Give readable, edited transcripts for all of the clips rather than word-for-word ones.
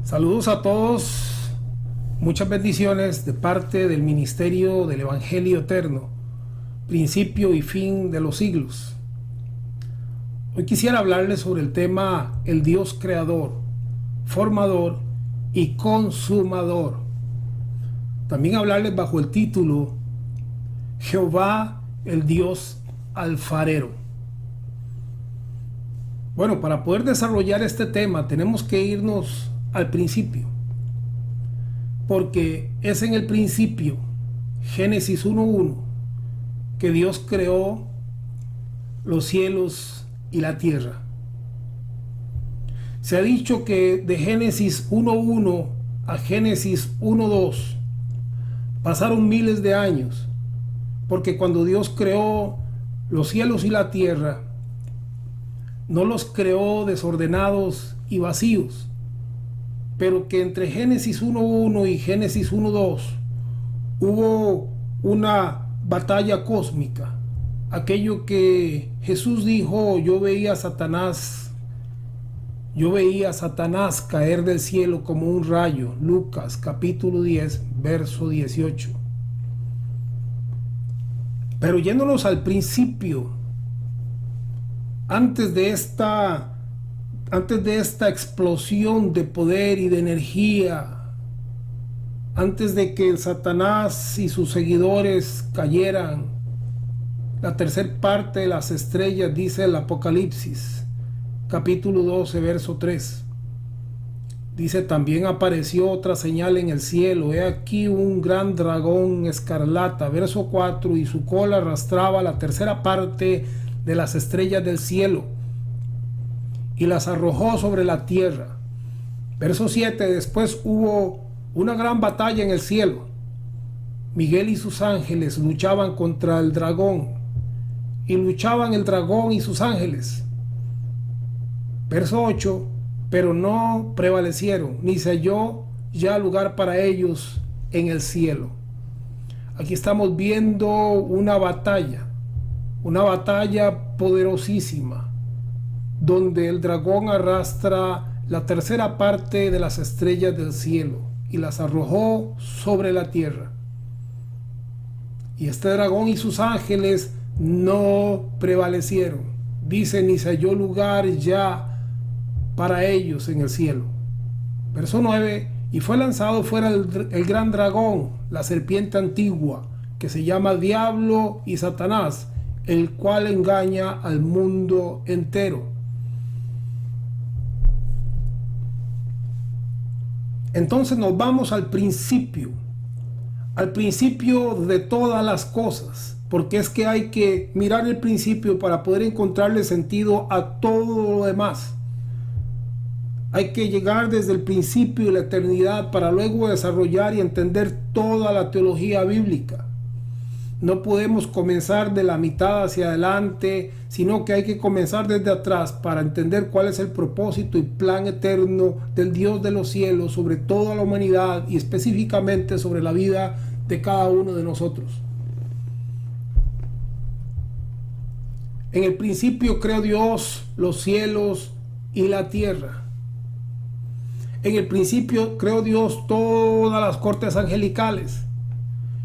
Saludos a todos, muchas bendiciones de parte del ministerio del Evangelio Eterno, principio y fin de los siglos. Hoy quisiera hablarles sobre el tema el Dios creador, formador y consumador. También hablarles bajo el título Jehová el Dios alfarero. Bueno, para poder desarrollar este tema tenemos que irnos al principio, porque es en el principio, Génesis 1:1, que Dios creó los cielos y la tierra. Se ha dicho que de Génesis 1:1 a Génesis 1:2 pasaron miles de años, porque cuando Dios creó los cielos y la tierra, no los creó desordenados y vacíos, pero que entre Génesis 1:1 y Génesis 1:2 hubo una batalla cósmica. Aquello que Jesús dijo: yo veía a Satanás caer del cielo como un rayo. Lucas capítulo 10, verso 18. Pero yéndonos al principio, antes de esta explosión de poder y de energía, antes de que Satanás y sus seguidores cayeran, la tercera parte de las estrellas, dice el Apocalipsis, capítulo 12, verso 3. Dice: también apareció otra señal en el cielo, he aquí un gran dragón escarlata, verso 4, y su cola arrastraba la tercera parte de las estrellas del cielo y las arrojó sobre la tierra. Verso 7, después hubo una gran batalla en el cielo. Miguel y sus ángeles luchaban contra el dragón, y luchaban el dragón y sus ángeles. Verso 8, pero no prevalecieron, ni se halló ya lugar para ellos en el cielo. Aquí estamos viendo una batalla poderosísima, donde el dragón arrastra la tercera parte de las estrellas del cielo y las arrojó sobre la tierra. Y este dragón y sus ángeles no prevalecieron. Dice: ni se halló lugar ya para ellos en el cielo. Verso 9, y fue lanzado fuera el gran dragón, la serpiente antigua, que se llama Diablo y Satanás, el cual engaña al mundo entero. Entonces nos vamos al principio de todas las cosas, porque es que hay que mirar el principio para poder encontrarle sentido a todo lo demás. Hay que llegar desde el principio de la eternidad para luego desarrollar y entender toda la teología bíblica. No podemos comenzar de la mitad hacia adelante, sino que hay que comenzar desde atrás para entender cuál es el propósito y plan eterno del Dios de los cielos sobre toda la humanidad y específicamente sobre la vida de cada uno de nosotros. En el principio creó Dios los cielos y la tierra. En el principio creó Dios todas las cortes angelicales.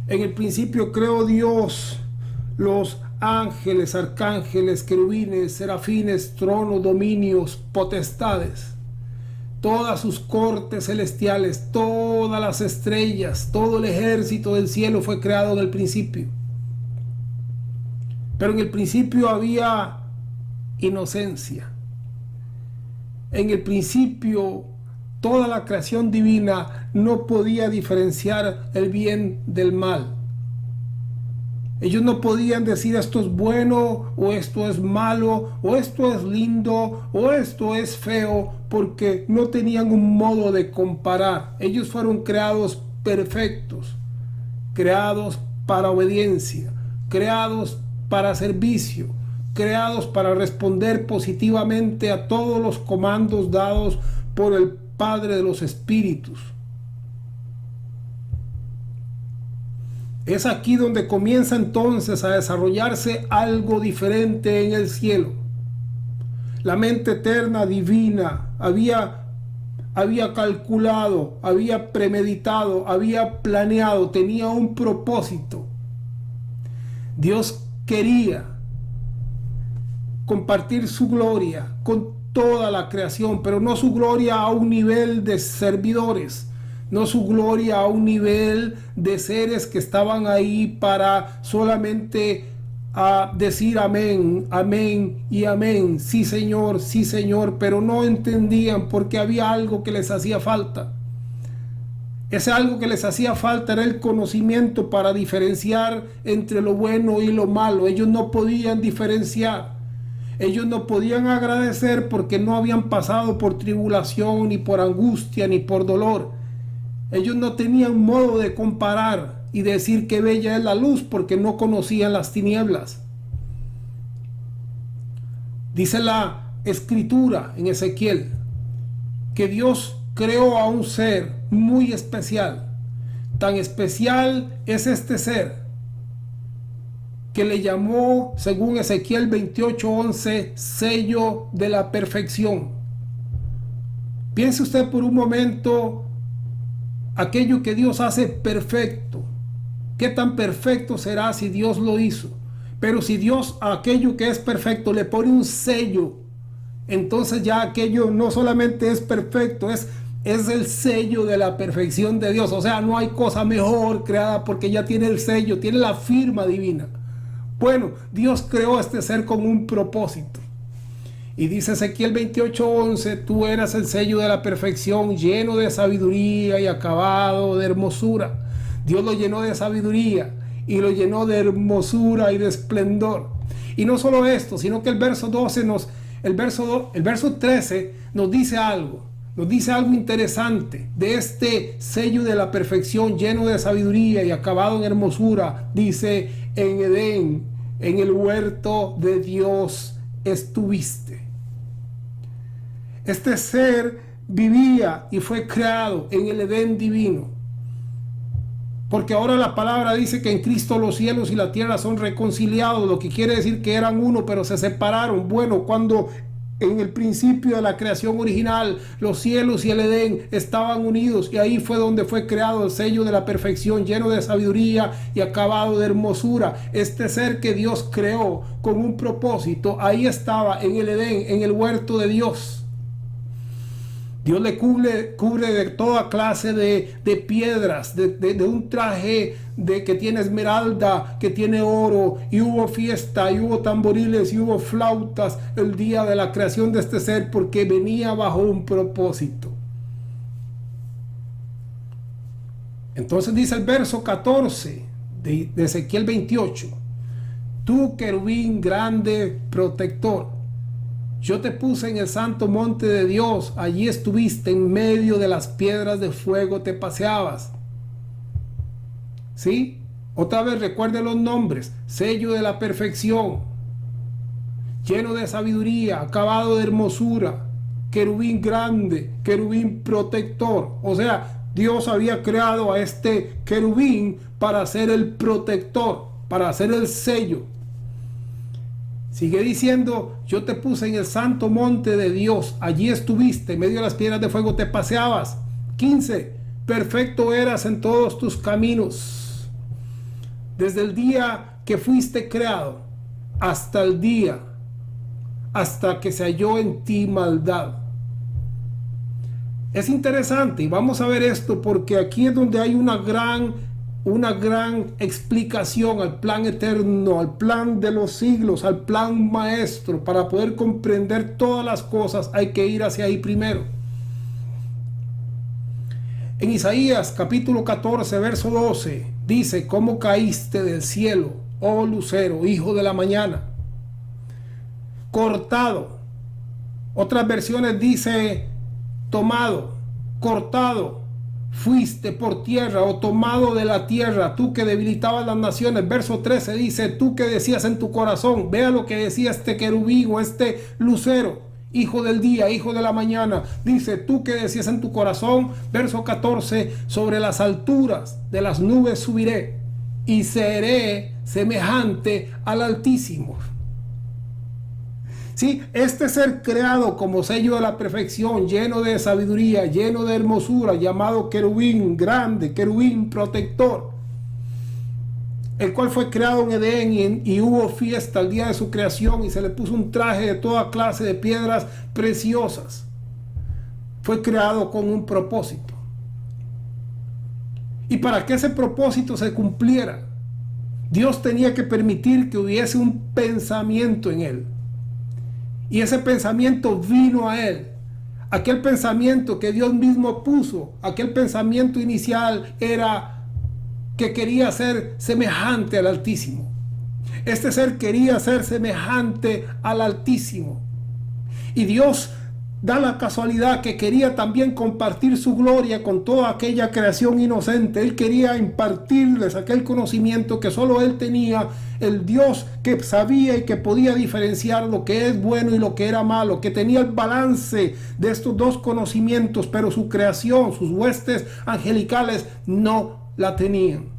En el principio creó Dios los ángeles, arcángeles, querubines, serafines, tronos, dominios, potestades, todas sus cortes celestiales, todas las estrellas, todo el ejército del cielo fue creado en el principio. Pero en el principio había inocencia. En el principio toda la creación divina no podía diferenciar el bien del mal. Ellos no podían decir esto es bueno o esto es malo o esto es lindo o esto es feo, porque no tenían un modo de comparar. Ellos fueron creados perfectos, creados para obediencia, creados para servicio, creados para responder positivamente a todos los comandos dados por el Padre de los Espíritus. Es aquí donde comienza entonces a desarrollarse algo diferente en el cielo. La mente eterna, divina, había había calculado, había premeditado, había planeado, tenía un propósito. Dios quería compartir su gloria con toda la creación, pero no su gloria a un nivel de servidores, no su gloria a un nivel de seres que estaban ahí para solamente decir amén, amén y amén, sí Señor, pero no entendían porque había algo que les hacía falta. Ese algo que les hacía falta era el conocimiento para diferenciar entre lo bueno y lo malo. Ellos no podían diferenciar. Ellos no podían agradecer porque no habían pasado por tribulación, ni por angustia, ni por dolor. Ellos no tenían modo de comparar y decir qué bella es la luz porque no conocían las tinieblas. Dice la escritura en Ezequiel que Dios creó a un ser muy especial. Tan especial es este ser que le llamó, según Ezequiel 28:11, sello de la perfección. Piense usted por un momento aquello que Dios hace perfecto. ¿Qué tan perfecto será si Dios lo hizo? Pero si Dios a aquello que es perfecto le pone un sello, entonces ya aquello no solamente es perfecto, es el sello de la perfección de Dios. O sea, no hay cosa mejor creada porque ya tiene el sello, tiene la firma divina. Bueno, Dios creó a este ser con un propósito. Y dice Ezequiel 28:11, tú eras el sello de la perfección, lleno de sabiduría y acabado de hermosura. Dios lo llenó de sabiduría y lo llenó de hermosura y de esplendor. Y no solo esto, sino que el verso 13 nos dice algo. Nos dice algo interesante de este sello de la perfección, lleno de sabiduría y acabado en hermosura. Dice, en Edén, en el huerto de Dios estuviste. Este ser vivía y fue creado en el Edén divino. Porque ahora la palabra dice que en Cristo los cielos y la tierra son reconciliados, lo que quiere decir que eran uno, pero se separaron. Bueno, cuando en el principio de la creación original, los cielos y el Edén estaban unidos, y ahí fue donde fue creado el sello de la perfección, lleno de sabiduría y acabado de hermosura. Este ser que Dios creó con un propósito, ahí estaba en el Edén, en el huerto de Dios. Dios le cubre de toda clase de piedras, de un traje que tiene esmeralda, que tiene oro, y hubo fiesta, y hubo tamboriles, y hubo flautas el día de la creación de este ser, porque venía bajo un propósito. Entonces dice el verso 14 de Ezequiel 28, tú querubín grande protector, yo te puse en el santo monte de Dios, allí estuviste en medio de las piedras de fuego, te paseabas. ¿Sí? Otra vez recuerde los nombres: sello de la perfección, lleno de sabiduría, acabado de hermosura, querubín grande, querubín protector. O sea, Dios había creado a este querubín para ser el protector, para ser el sello. Sigue diciendo, yo te puse en el santo monte de Dios, allí estuviste, en medio de las piedras de fuego te paseabas. 15, perfecto eras en todos tus caminos. Desde el día que fuiste creado hasta el día, hasta que se halló en ti maldad. Es interesante, y vamos a ver esto porque aquí es donde hay una gran explicación al plan eterno, al plan de los siglos, al plan maestro. Para poder comprender todas las cosas hay que ir hacia ahí primero. En Isaías capítulo 14 verso 12 dice, ¿cómo caíste del cielo, oh lucero, hijo de la mañana? Cortado. Otras versiones dice tomado, cortado. Fuiste por tierra o tomado de la tierra, tú que debilitabas las naciones. Verso 13 dice, tú que decías en tu corazón. Vea lo que decía este querubín o este lucero, hijo del día, hijo de la mañana. Dice, tú que decías en tu corazón. Verso 14, sobre las alturas de las nubes subiré y seré semejante al Altísimo. Sí, este ser creado como sello de la perfección, lleno de sabiduría, lleno de hermosura, llamado querubín grande, querubín protector, el cual fue creado en Edén y hubo fiesta el día de su creación y se le puso un traje de toda clase de piedras preciosas. Fue creado con un propósito. Y para que ese propósito se cumpliera, Dios tenía que permitir que hubiese un pensamiento en él. Y ese pensamiento vino a él. Aquel pensamiento que Dios mismo puso, aquel pensamiento inicial era que quería ser semejante al Altísimo. Este ser quería ser semejante al Altísimo. Y Dios da la casualidad que quería también compartir su gloria con toda aquella creación inocente. Él quería impartirles aquel conocimiento que solo Él tenía, el Dios que sabía y que podía diferenciar lo que es bueno y lo que era malo, que tenía el balance de estos dos conocimientos, pero su creación, sus huestes angelicales no la tenían.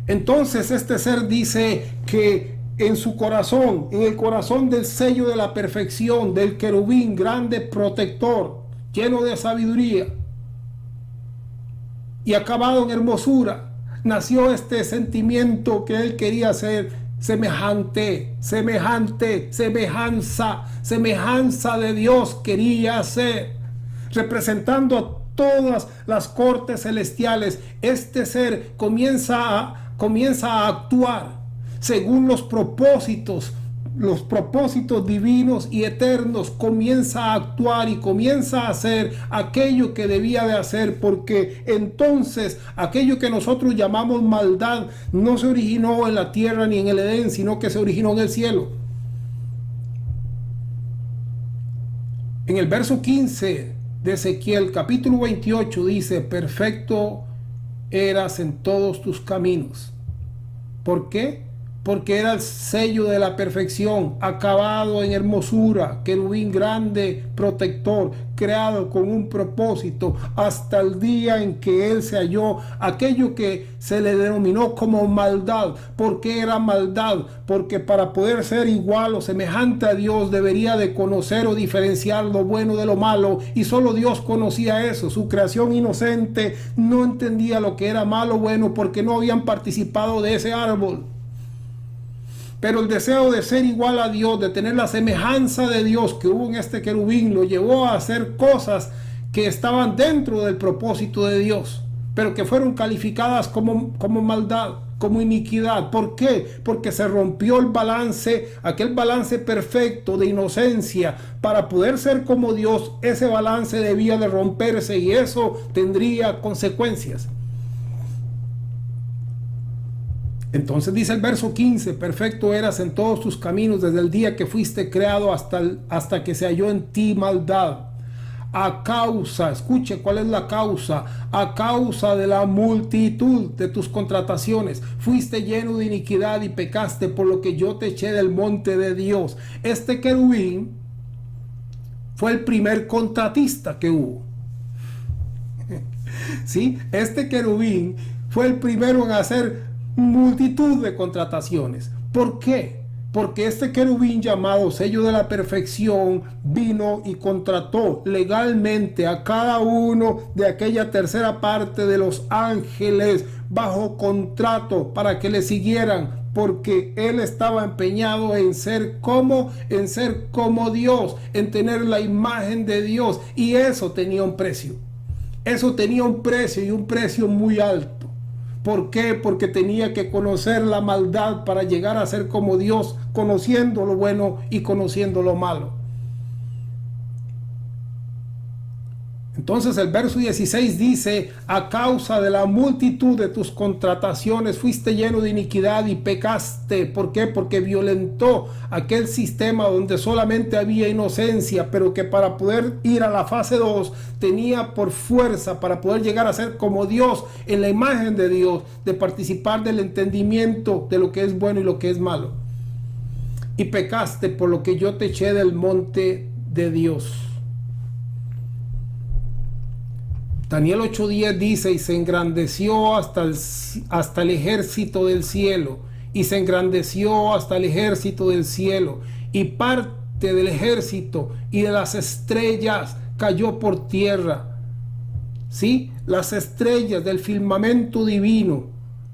Entonces este ser dice que en su corazón, en el corazón del sello de la perfección, del querubín grande protector, lleno de sabiduría y acabado en hermosura, nació este sentimiento que él quería ser semejante, semejanza de Dios quería ser, representando a todas las cortes celestiales. Este ser comienza a actuar según los propósitos divinos y eternos. Comienza a actuar y comienza a hacer aquello que debía de hacer, porque entonces aquello que nosotros llamamos maldad no se originó en la tierra ni en el Edén, sino que se originó en el cielo. En el verso 15 de Ezequiel capítulo 28 dice: perfecto eras en todos tus caminos. ¿Por qué? Porque era el sello de la perfección, acabado en hermosura, querubín grande, protector, creado con un propósito, hasta el día en que él se halló aquello que se le denominó como maldad. ¿Por qué era maldad? Porque para poder ser igual o semejante a Dios debería de conocer o diferenciar lo bueno de lo malo, y solo Dios conocía eso. Su creación inocente no entendía lo que era malo o bueno porque no habían participado de ese árbol. Pero el deseo de ser igual a Dios, de tener la semejanza de Dios que hubo en este querubín, lo llevó a hacer cosas que estaban dentro del propósito de Dios, pero que fueron calificadas como maldad, como iniquidad. ¿Por qué? Porque se rompió el balance, aquel balance perfecto de inocencia. Para poder ser como Dios, ese balance debía de romperse y eso tendría consecuencias. Entonces dice el verso 15: perfecto eras en todos tus caminos desde el día que fuiste creado hasta que se halló en ti maldad. A causa, escuche cuál es la causa, a causa de la multitud de tus contrataciones, fuiste lleno de iniquidad y pecaste, por lo que yo te eché del monte de Dios. Este querubín fue el primer contratista que hubo. ¿Sí? Este querubín fue el primero en hacer multitud de contrataciones. ¿Por qué? Porque este querubín llamado sello de la perfección vino y contrató legalmente a cada uno de aquella tercera parte de los ángeles bajo contrato para que le siguieran, porque él estaba empeñado en ser como Dios, en tener la imagen de Dios, y eso tenía un precio. Eso tenía un precio, y un precio muy alto. ¿Por qué? Porque tenía que conocer la maldad para llegar a ser como Dios, conociendo lo bueno y conociendo lo malo. Entonces el verso 16 dice: a causa de la multitud de tus contrataciones fuiste lleno de iniquidad y pecaste. ¿Por qué? Porque violentó aquel sistema donde solamente había inocencia, pero que para poder ir a la fase 2 tenía por fuerza, para poder llegar a ser como Dios, en la imagen de Dios, de participar del entendimiento de lo que es bueno y lo que es malo. Y pecaste, por lo que yo te eché del monte de Dios. Daniel 8:10 dice: y se engrandeció hasta el ejército del cielo, y se engrandeció hasta el ejército del cielo, y parte del ejército y de las estrellas cayó por tierra. ¿Sí? Las estrellas del firmamento divino,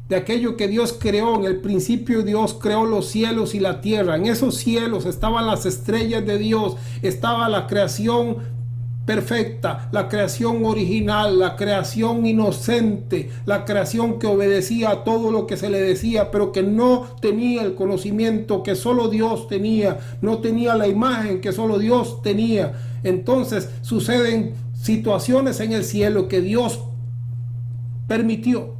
de aquello que Dios creó. En el principio Dios creó los cielos y la tierra. En esos cielos estaban las estrellas de Dios, estaba la creación perfecta, la creación original, la creación inocente, la creación que obedecía a todo lo que se le decía, pero que no tenía el conocimiento que solo Dios tenía, no tenía la imagen que solo Dios tenía. Entonces suceden situaciones en el cielo que Dios permitió,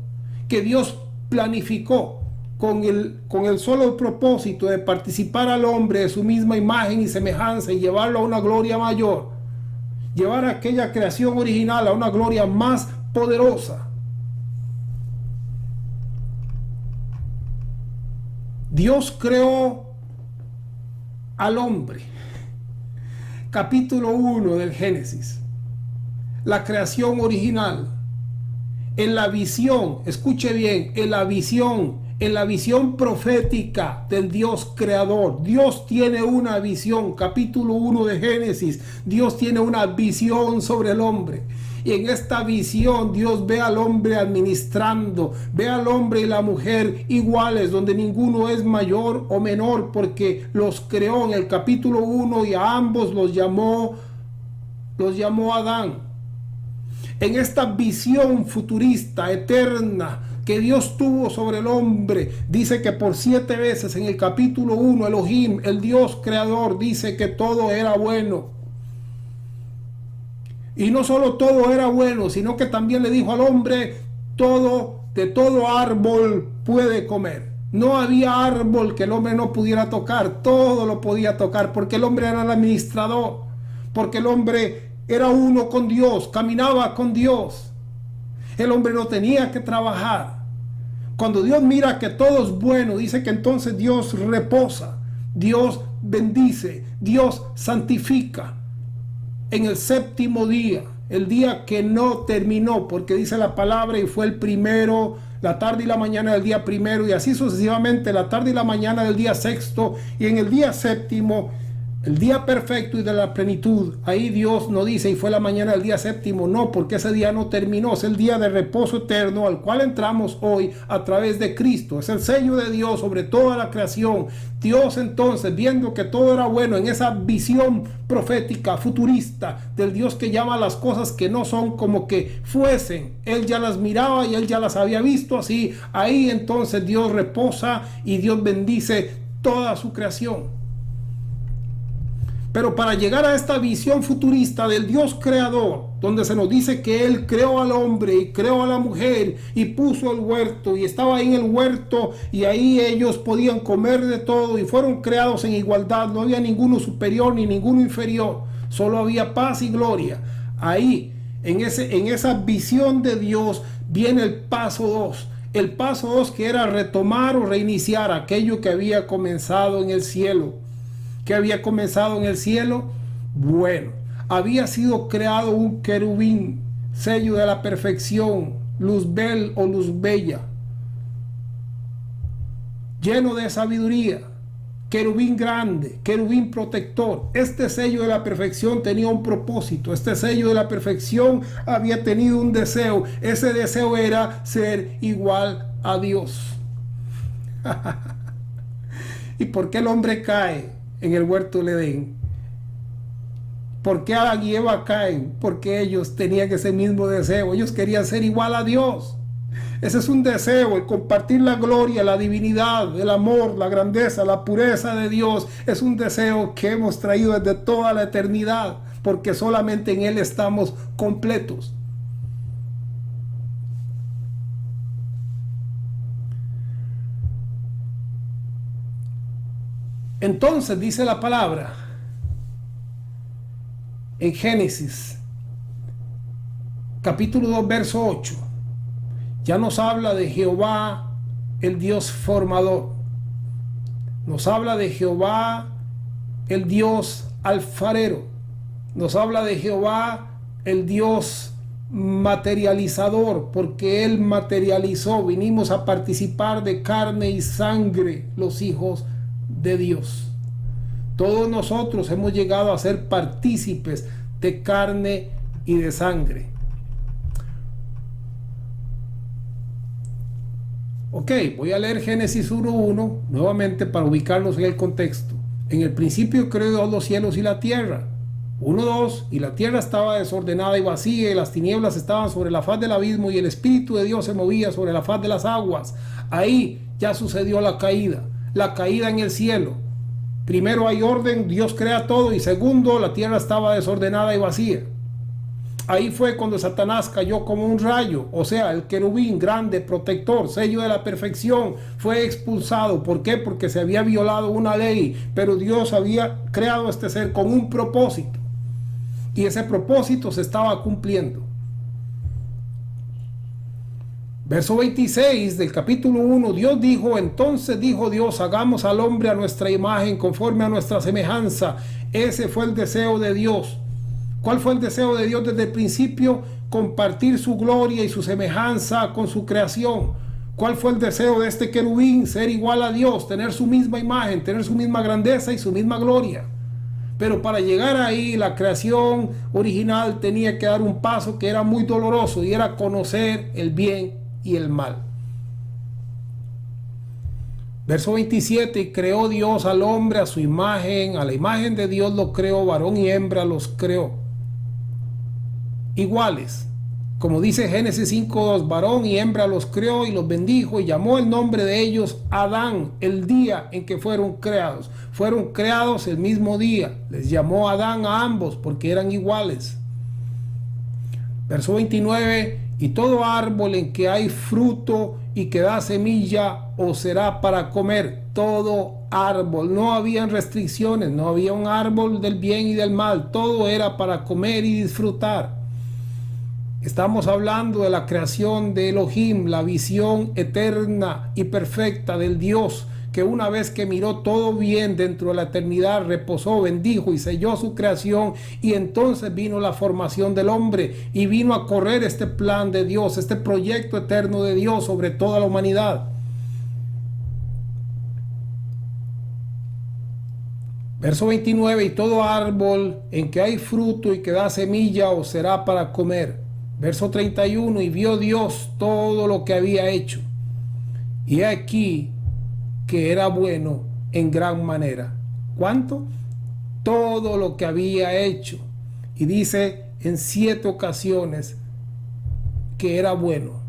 que Dios planificó con el solo propósito de participar al hombre de su misma imagen y semejanza y llevarlo a una gloria mayor, llevar a aquella creación original a una gloria más poderosa. Dios creó al hombre. Capítulo 1 del Génesis. La creación original. En la visión, escuche bien, en la visión profética del Dios creador. Dios tiene una visión, capítulo 1 de Génesis. Dios tiene una visión sobre el hombre. Y en esta visión Dios ve al hombre administrando, ve al hombre y la mujer iguales, donde ninguno es mayor o menor, porque los creó en el capítulo 1 y a ambos los llamó Adán. En esta visión futurista, eterna, que Dios tuvo sobre el hombre, dice que por 7 veces en el capítulo 1, Elohim, el Dios creador, dice que todo era bueno. Y no solo todo era bueno, sino que también le dijo al hombre, de todo árbol puede comer. No había árbol que el hombre no pudiera tocar, todo lo podía tocar, porque el hombre era el administrador, porque el hombre era uno con Dios, caminaba con Dios. El hombre no tenía que trabajar. Cuando Dios mira que todo es bueno, dice que entonces Dios reposa, Dios bendice, Dios santifica. En el 7º día, el día que no terminó, porque dice la palabra, y fue el primero, la tarde y la mañana del día primero, y así sucesivamente, la tarde y la mañana del día 6º, y en el día 7º, el día perfecto y de la plenitud. Ahí Dios no dice, y fue la mañana del día 7º, no, porque ese día no terminó, es el día de reposo eterno al cual entramos hoy a través de Cristo. Es el sello de Dios sobre toda la creación. Dios entonces, viendo que todo era bueno, en esa visión profética, futurista, del Dios que llama a las cosas que no son como que fuesen, Él ya las miraba y Él ya las había visto así. Ahí entonces Dios reposa y Dios bendice toda su creación. Pero para llegar a esta visión futurista del Dios creador, donde se nos dice que Él creó al hombre y creó a la mujer y puso el huerto y estaba ahí en el huerto y ahí ellos podían comer de todo y fueron creados en igualdad, no había ninguno superior ni ninguno inferior, solo había paz y gloria. Ahí, en esa visión de Dios, viene el paso 2. El paso 2 que era retomar o reiniciar aquello que había comenzado en el cielo. ¿Qué había comenzado en el cielo? Bueno, había sido creado un querubín, sello de la perfección, luzbel o luz bella, lleno de sabiduría, querubín grande, querubín protector. Este sello de la perfección tenía un propósito, este sello de la perfección había tenido un deseo, ese deseo era ser igual a Dios. ¿Y por qué el hombre cae en el huerto del Edén? ¿Por qué Adán y Eva caen? Porque ellos tenían ese mismo deseo, ellos querían ser igual a Dios. Ese es un deseo, el compartir la gloria, la divinidad, el amor, la grandeza, la pureza de Dios. Es un deseo que hemos traído desde toda la eternidad, porque solamente en Él estamos completos. Entonces dice la palabra en Génesis capítulo 2 verso 8, ya nos habla de Jehová el Dios formador, nos habla de Jehová el Dios alfarero, nos habla de Jehová el Dios materializador, porque Él materializó. Vinimos a participar de carne y sangre, los hijos de Dios. Todos nosotros hemos llegado a ser partícipes de carne y de sangre. Ok, voy a leer Génesis 1:1 nuevamente para ubicarnos en el contexto. En el principio creó Dios los cielos y la tierra. 1:2, y la tierra estaba desordenada y vacía, y las tinieblas estaban sobre la faz del abismo, y el Espíritu de Dios se movía sobre la faz de las aguas. Ahí ya sucedió la caída en el cielo. Primero hay orden, Dios crea todo, y segundo, la tierra estaba desordenada y vacía. Ahí fue cuando Satanás cayó como un rayo, o sea, el querubín grande, protector, sello de la perfección, fue expulsado. ¿Por qué? Porque se había violado una ley, pero Dios había creado este ser con un propósito, y ese propósito se estaba cumpliendo. Verso 26 del capítulo 1, Dios dijo, entonces dijo Dios, hagamos al hombre a nuestra imagen, conforme a nuestra semejanza. Ese fue el deseo de Dios. ¿Cuál fue el deseo de Dios desde el principio? Compartir su gloria y su semejanza con su creación. ¿Cuál fue el deseo de este querubín? Ser igual a Dios, tener su misma imagen, tener su misma grandeza y su misma gloria. Pero para llegar ahí, la creación original tenía que dar un paso que era muy doloroso, y era conocer el bien y el mal. Verso 27, y creó Dios al hombre a su imagen, a la imagen de Dios lo creó, varón y hembra los creó. Iguales, como dice Génesis 5:2, varón y hembra los creó y los bendijo, y llamó el nombre de ellos Adán, el día en que fueron creados. Fueron creados el mismo día, les llamó Adán a ambos porque eran iguales. Verso 29, y todo árbol en que hay fruto y que da semilla os será para comer. Todo árbol, no habían restricciones, no había un árbol del bien y del mal, todo era para comer y disfrutar. Estamos hablando de la creación de Elohim, la visión eterna y perfecta del Dios que una vez que miró todo bien dentro de la eternidad, reposó, bendijo y selló su creación, y entonces vino la formación del hombre y vino a correr este plan de Dios, este proyecto eterno de Dios sobre toda la humanidad. Verso 29, y todo árbol en que hay fruto y que da semilla os será para comer. Verso 31, y vio Dios todo lo que había hecho, y aquí que era bueno en gran manera. ¿Cuánto? Todo lo que había hecho. Y dice en 7 ocasiones que era bueno.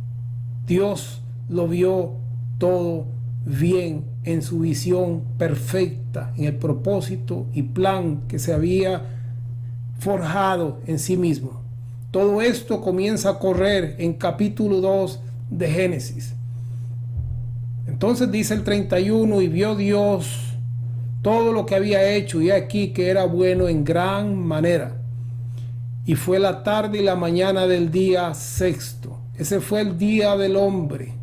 Dios lo vio todo bien en su visión perfecta, en el propósito y plan que se había forjado en sí mismo. Todo esto comienza a correr en capítulo 2 de Génesis. Entonces dice el 31, y vio Dios todo lo que había hecho, y aquí que era bueno en gran manera. Y fue la tarde y la mañana del día sexto. Ese fue el día del hombre.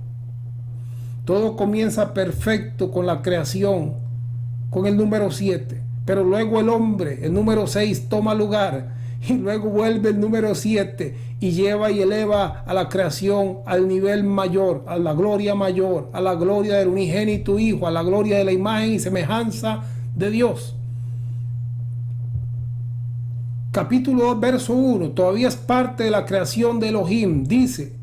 Todo comienza perfecto con la creación, con el número 7. Pero luego el hombre, el número 6, toma lugar. Y luego vuelve el número 7 y lleva y eleva a la creación al nivel mayor, a la gloria mayor, a la gloria del unigénito Hijo, a la gloria de la imagen y semejanza de Dios. Capítulo 2, verso 1, todavía es parte de la creación de Elohim. Dice,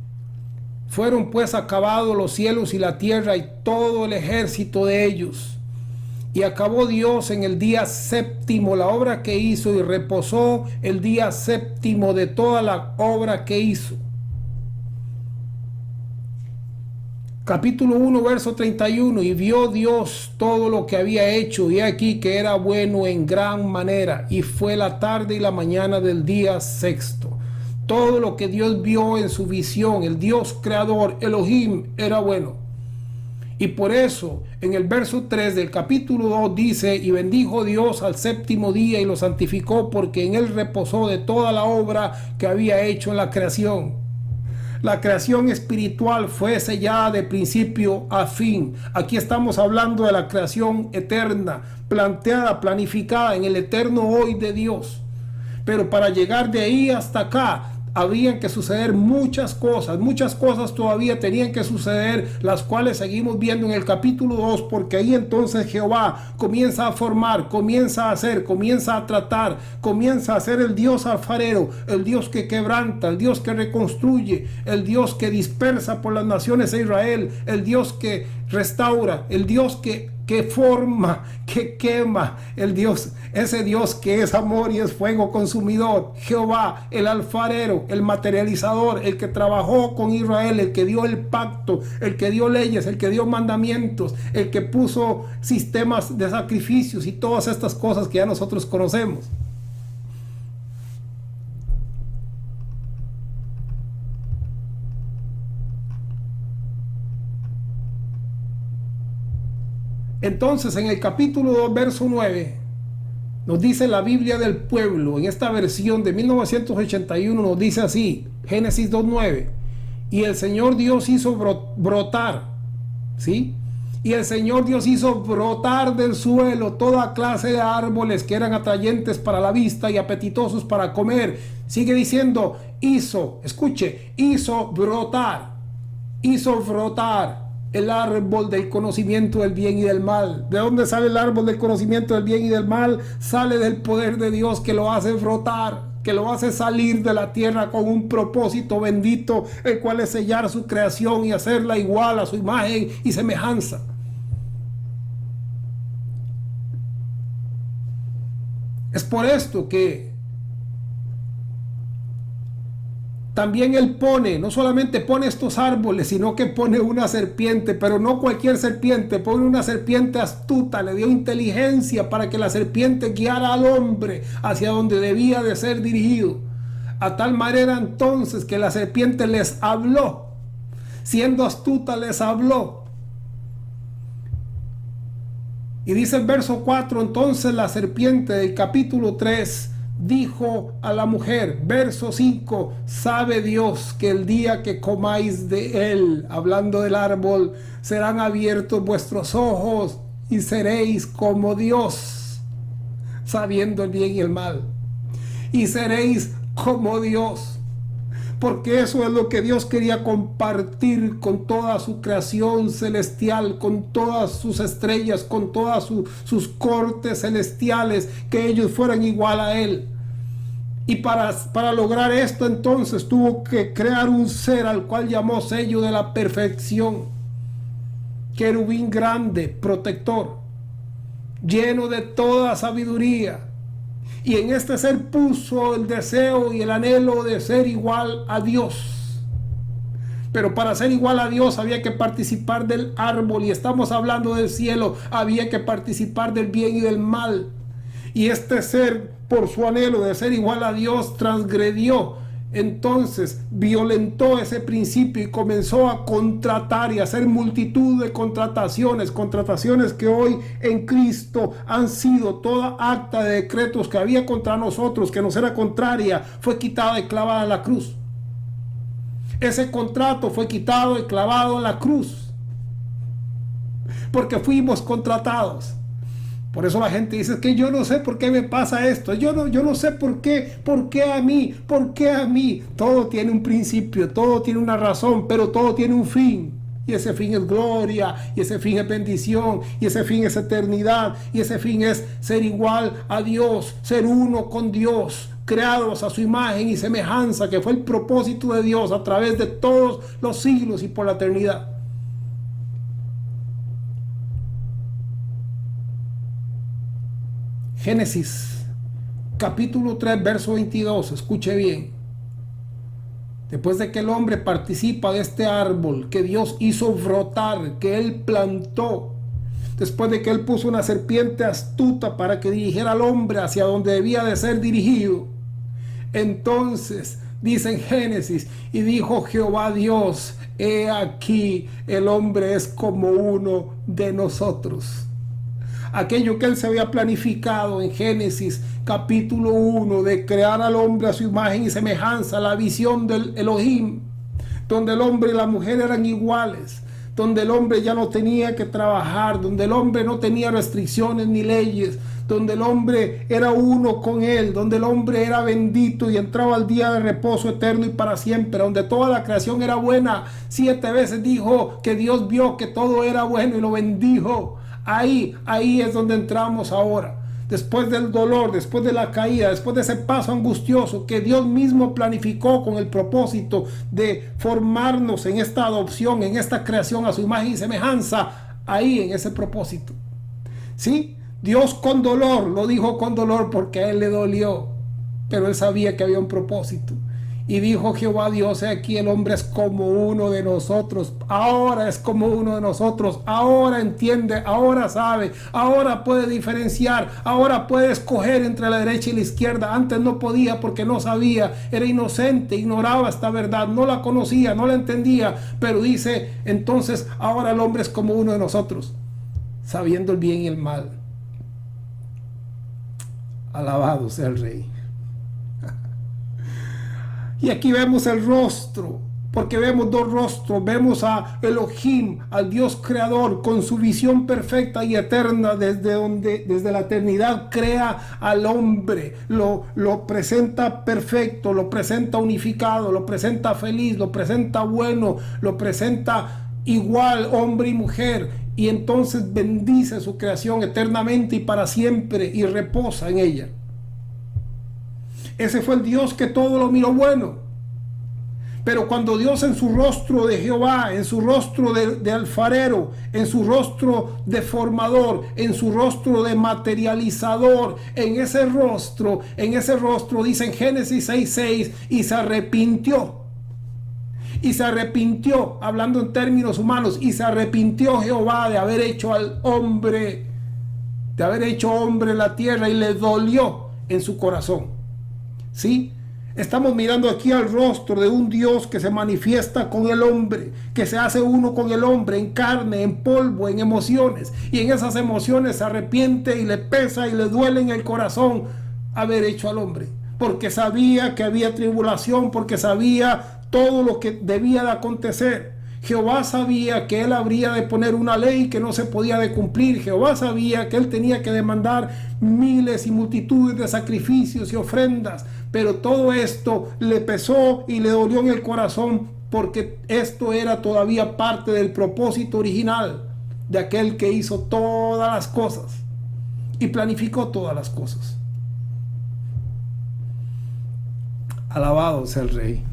fueron pues acabados los cielos y la tierra y todo el ejército de ellos. Y acabó Dios en el día séptimo la obra que hizo, y reposó el día séptimo de toda la obra que hizo. Capítulo 1, verso 31. Y vio Dios todo lo que había hecho, y aquí que era bueno en gran manera. Y fue la tarde y la mañana del día sexto. Todo lo que Dios vio en su visión, el Dios creador, Elohim, era bueno. Y por eso en el verso 3 del capítulo 2 dice, y bendijo Dios al séptimo día y lo santificó, porque en él reposó de toda la obra que había hecho en la creación. La creación espiritual fue sellada de principio a fin. Aquí estamos hablando de la creación eterna, planteada, planificada en el eterno hoy de Dios. Pero para llegar de ahí hasta acá, habrían que suceder muchas cosas todavía tenían que suceder, las cuales seguimos viendo en el capítulo 2, porque ahí entonces Jehová comienza a formar, comienza a hacer, comienza a tratar, comienza a ser el Dios alfarero, el Dios que quebranta, el Dios que reconstruye, el Dios que dispersa por las naciones de Israel, el Dios que restaura, el Dios que forma, que quema, el Dios, ese Dios que es amor y es fuego consumidor. Jehová, el alfarero, el materializador, el que trabajó con Israel, el que dio el pacto, el que dio leyes, el que dio mandamientos, el que puso sistemas de sacrificios y todas estas cosas que ya nosotros conocemos. Entonces, en el capítulo 2, verso 9, nos dice la Biblia del Pueblo, en esta versión de 1981, nos dice así, Génesis 2:9, y el Señor Dios hizo brotar, ¿sí? Y el Señor Dios hizo brotar del suelo toda clase de árboles que eran atrayentes para la vista y apetitosos para comer. Sigue diciendo, escuche, hizo brotar el árbol del conocimiento del bien y del mal. ¿De dónde sale el árbol del conocimiento del bien y del mal? Sale del poder de Dios que lo hace brotar, que lo hace salir de la tierra con un propósito bendito, el cual es sellar su creación y hacerla igual a su imagen y semejanza. Es por esto que también Él no solamente pone estos árboles, sino que pone una serpiente, pero no cualquier serpiente, pone una serpiente astuta, le dio inteligencia para que la serpiente guiara al hombre hacia donde debía de ser dirigido. A tal manera entonces que la serpiente les habló, siendo astuta les habló. Y dice el verso 4, entonces la serpiente del capítulo 3 dijo a la mujer, verso 5, sabe Dios que el día que comáis de él, hablando del árbol, serán abiertos vuestros ojos y seréis como Dios, sabiendo el bien y el mal. Y seréis como Dios, porque eso es lo que Dios quería compartir con toda su creación celestial, con todas sus estrellas, con todas sus cortes celestiales, que ellos fueran igual a Él. Y para lograr esto entonces tuvo que crear un ser al cual llamó sello de la perfección, querubín grande, protector, lleno de toda sabiduría. Y en este ser puso el deseo y el anhelo de ser igual a Dios. Pero para ser igual a Dios había que participar del árbol, y estamos hablando del cielo, había que participar del bien y del mal. Y este ser, por su anhelo de ser igual a Dios, transgredió. Entonces violentó ese principio y comenzó a contratar y a hacer multitud de contrataciones que hoy en Cristo han sido toda acta de decretos que había contra nosotros, que nos era contraria, fue quitada y clavada en la cruz. Ese contrato fue quitado y clavado en la cruz, porque fuimos contratados. Por eso la gente dice que yo no sé por qué me pasa esto, yo no sé por qué a mí. Todo tiene un principio, todo tiene una razón, pero todo tiene un fin. Y ese fin es gloria, y ese fin es bendición, y ese fin es eternidad, y ese fin es ser igual a Dios, ser uno con Dios, creados a su imagen y semejanza, que fue el propósito de Dios a través de todos los siglos y por la eternidad. Génesis capítulo 3 verso 22, escuche bien. Después de que el hombre participa de este árbol que Dios hizo brotar, que Él plantó, después de que Él puso una serpiente astuta para que dirigiera al hombre hacia donde debía de ser dirigido, entonces dice en Génesis, y dijo Jehová Dios, he aquí el hombre es como uno de nosotros. Aquello que Él se había planificado en Génesis capítulo 1 de crear al hombre a su imagen y semejanza, la visión del Elohim, donde el hombre y la mujer eran iguales, donde el hombre ya no tenía que trabajar, donde el hombre no tenía restricciones ni leyes, donde el hombre era uno con él, donde el hombre era bendito y entraba al día de reposo eterno y para siempre, donde toda la creación era buena. 7 veces dijo que Dios vio que todo era bueno y lo bendijo. Ahí es donde entramos ahora. Después del dolor, después de la caída, después de ese paso angustioso que Dios mismo planificó con el propósito de formarnos en esta adopción, en esta creación a su imagen y semejanza, ahí en ese propósito. ¿Sí? Dios con dolor, lo dijo con dolor porque a él le dolió, pero él sabía que había un propósito. Y dijo Jehová Dios, aquí el hombre es como uno de nosotros, ahora es como uno de nosotros, ahora entiende, ahora sabe, ahora puede diferenciar, ahora puede escoger entre la derecha y la izquierda. Antes no podía porque no sabía, era inocente, ignoraba esta verdad, no la conocía, no la entendía, pero dice, entonces ahora el hombre es como uno de nosotros, sabiendo el bien y el mal. Alabado sea el Rey. Y aquí vemos el rostro, porque vemos 2 rostros. Vemos a Elohim, al Dios creador, con su visión perfecta y eterna, desde la eternidad crea al hombre, lo presenta perfecto, lo presenta unificado, lo presenta feliz, lo presenta bueno, lo presenta igual hombre y mujer, y entonces bendice su creación eternamente y para siempre y reposa en ella. Ese fue el Dios que todo lo miró bueno. Pero cuando Dios en su rostro de Jehová, en su rostro de alfarero, en su rostro de formador, en su rostro de materializador, en ese rostro dice en Génesis 6:6, y se arrepintió. Y se arrepintió, hablando en términos humanos, y se arrepintió Jehová de haber hecho al hombre, de haber hecho hombre en la tierra, y le dolió en su corazón. ¿Sí? Estamos mirando aquí al rostro de un Dios que se manifiesta con el hombre, que se hace uno con el hombre en carne, en polvo, en emociones, y en esas emociones se arrepiente y le pesa y le duele en el corazón haber hecho al hombre, porque sabía que había tribulación, porque sabía todo lo que debía de acontecer. Jehová sabía que él habría de poner una ley que no se podía de cumplir. Jehová sabía que él tenía que demandar miles y multitudes de sacrificios y ofrendas, pero todo esto le pesó y le dolió en el corazón, porque esto era todavía parte del propósito original de aquel que hizo todas las cosas y planificó todas las cosas. Alabado sea el Rey.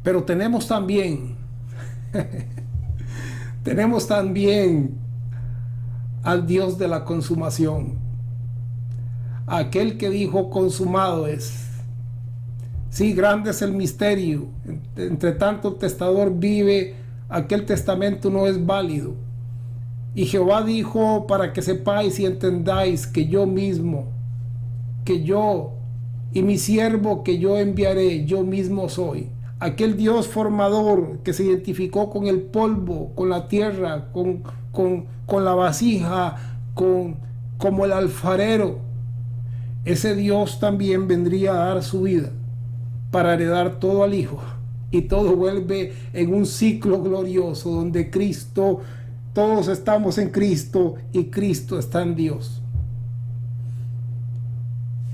Pero tenemos también al Dios de la consumación, aquel que dijo consumado es. Sí, grande es el misterio, entre tanto el testador vive, aquel testamento no es válido. Y Jehová dijo, para que sepáis y entendáis que yo mismo, que yo y mi siervo que yo enviaré, yo mismo soy. Aquel Dios formador que se identificó con el polvo, con la tierra, con la vasija, como el alfarero. Ese Dios también vendría a dar su vida para heredar todo al Hijo. Y todo vuelve en un ciclo glorioso donde Cristo, todos estamos en Cristo y Cristo está en Dios.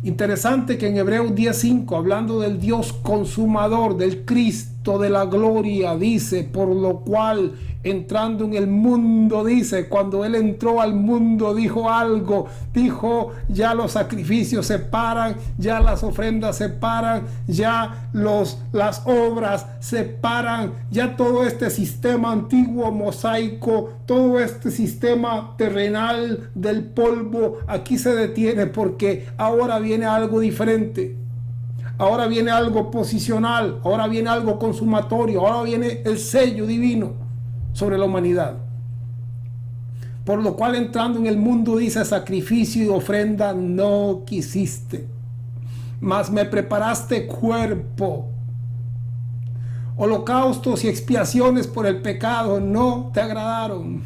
Interesante que en Hebreos 10:5, hablando del Dios consumador, del Cristo de la gloria, dice, por lo cual entrando en el mundo, dice, cuando él entró al mundo dijo algo, dijo, ya los sacrificios se paran, ya las ofrendas se paran, ya las obras se paran, ya todo este sistema antiguo mosaico, todo este sistema terrenal del polvo aquí se detiene, porque ahora viene algo diferente. Ahora viene algo posicional, ahora viene algo consumatorio, ahora viene el sello divino sobre la humanidad. Por lo cual entrando en el mundo dice, sacrificio y ofrenda no quisiste, mas me preparaste cuerpo. Holocaustos y expiaciones por el pecado no te agradaron.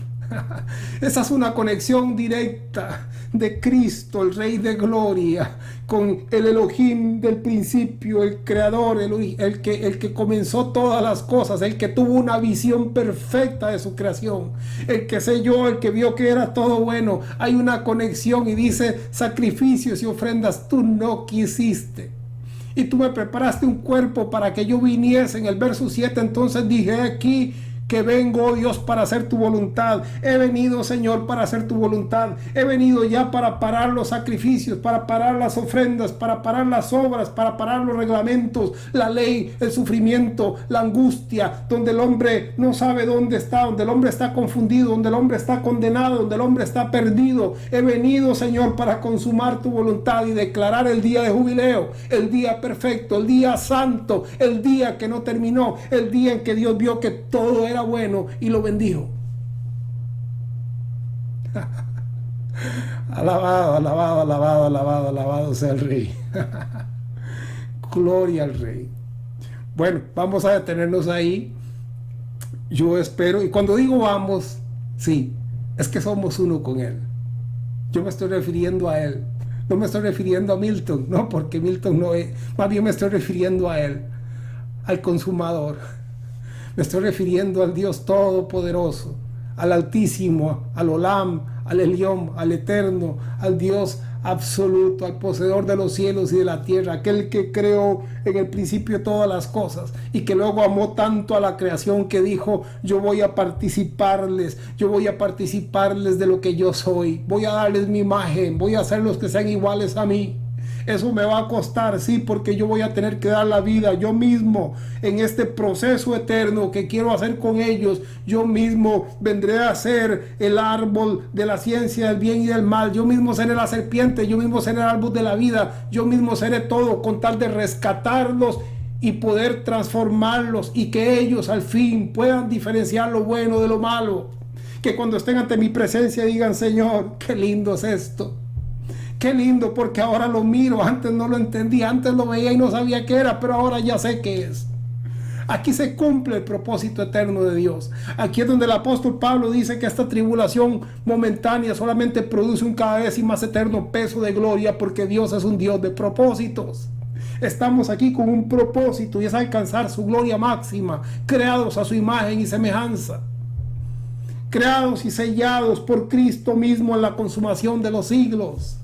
Esa es una conexión directa de Cristo, el Rey de Gloria, con el Elohim del principio, el Creador, el que comenzó todas las cosas, el que tuvo una visión perfecta de su creación, el que selló, el que vio que era todo bueno. Hay una conexión y dice: sacrificios y ofrendas tú no quisiste, y tú me preparaste un cuerpo para que yo viniese. En el verso 7 entonces dije: aquí que vengo, oh Dios, para hacer tu voluntad. He venido, Señor, para hacer tu voluntad. He venido ya para parar los sacrificios, para parar las ofrendas, para parar las obras, para parar los reglamentos, la ley, el sufrimiento, la angustia, donde el hombre no sabe dónde está, donde el hombre está confundido, donde el hombre está condenado, donde el hombre está perdido. He venido, Señor, para consumar tu voluntad y declarar el día de jubileo, el día perfecto, el día santo, el día que no terminó, el día en que Dios vio que todo era bueno y lo bendijo. Alabado, alabado, alabado, alabado, alabado sea el Rey. Gloria al Rey. Bueno, vamos a detenernos ahí. Yo espero, y cuando digo vamos, sí, es que somos uno con Él. Yo me estoy refiriendo a Él. No me estoy refiriendo a Milton, no, porque Milton no es. Más bien me estoy refiriendo a Él, al consumador. Me estoy refiriendo al Dios Todopoderoso, al Altísimo, al Olam, al Elión, al Eterno, al Dios absoluto, al poseedor de los cielos y de la tierra, aquel que creó en el principio todas las cosas y que luego amó tanto a la creación que dijo: yo voy a participarles de lo que yo soy, voy a darles mi imagen, voy a hacerlos que sean iguales a mí. Eso me va a costar, sí, porque yo voy a tener que dar la vida yo mismo en este proceso eterno que quiero hacer con ellos. Yo mismo vendré a ser el árbol de la ciencia del bien y del mal. Yo mismo seré la serpiente, yo mismo seré el árbol de la vida. Yo mismo seré todo con tal de rescatarlos y poder transformarlos y que ellos al fin puedan diferenciar lo bueno de lo malo. Que cuando estén ante mi presencia digan: Señor, qué lindo es esto. Qué lindo, porque ahora lo miro. Antes no lo entendía, antes lo veía y no sabía qué era, pero ahora ya sé qué es. Aquí se cumple el propósito eterno de Dios. Aquí es donde el apóstol Pablo dice que esta tribulación momentánea solamente produce un cada vez y más eterno peso de gloria, porque Dios es un Dios de propósitos. Estamos aquí con un propósito, y es alcanzar su gloria máxima, creados a su imagen y semejanza, creados y sellados por Cristo mismo en la consumación de los siglos.